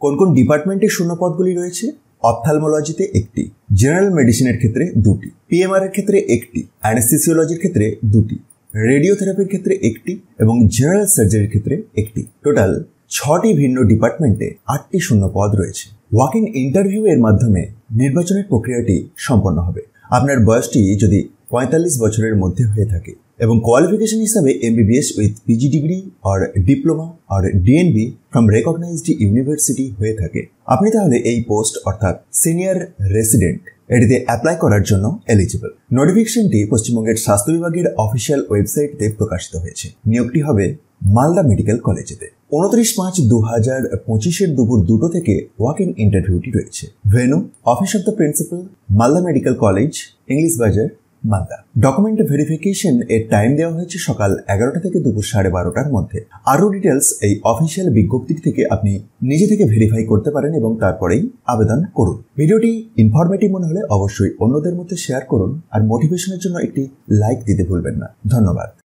কোন কোন ডিপার্টমেন্টে শূন্য পদগুলি রয়েছে? অপথ্যালমোলজিতে 1টি, জেনারেল মেডিসিনের ক্ষেত্রে 2টি, পিএমআর এর ক্ষেত্রে 1টি, অ্যানেস্থেসিওলজির ক্ষেত্রে 2টি, রেডিওথেরাপির ক্ষেত্রে 1টি এবং জেনারেল সার্জারির ক্ষেত্রে 1টি। টোটাল 6টি ভিন্ন ডিপার্টমেন্টে 8টি শূন্য পদ রয়েছে। ওয়াক ইন ইন্টারভিউ এর মাধ্যমে নির্বাচনের প্রক্রিয়াটি সম্পন্ন হবে। আপনার বয়সটি যদি 45 বছরের মধ্যে হয়ে থাকে এবং কোয়ালিফিকেশন হিসাবে MBBS with PG degree or diploma or DNB from recognized university হয়ে থাকে, আপনি তাহলে এই পোস্ট অর্থাৎ সিনিয়র রেসিডেন্ট এটিতে অ্যাপ্লাই করার জন্য এলিজিবল। নোটিফিকেশনটি পশ্চিমবঙ্গের স্বাস্থ্য বিভাগের অফিসিয়াল ওয়েবসাইটে প্রকাশিত হয়েছে। নিয়োগটি হবে মালদা মেডিকেল কলেজেতে। 29/5/2025 দুপুর 2টো থেকে ওয়াক ইন ইন্টারভিউটি রয়েছে। Venue office of the principal, Malda medical college, English বাজার, মালদা। ডকুমেন্ট ভেরিফিকেশন এর টাইম দেওয়া হয়েছে সকাল 11টা থেকে দুপুর 12:30টার মধ্যে। আরও ডিটেলস এই অফিসিয়াল বিজ্ঞপ্তি থেকে আপনি নিজে থেকে ভেরিফাই করতে পারেন এবং তারপরেই আবেদন করুন। ভিডিওটি ইনফরমেটিভ মনে হলে অবশ্যই অন্যদের মধ্যে শেয়ার করুন আর মোটিভেশনের জন্য একটি লাইক দিতে ভুলবেন না। ধন্যবাদ।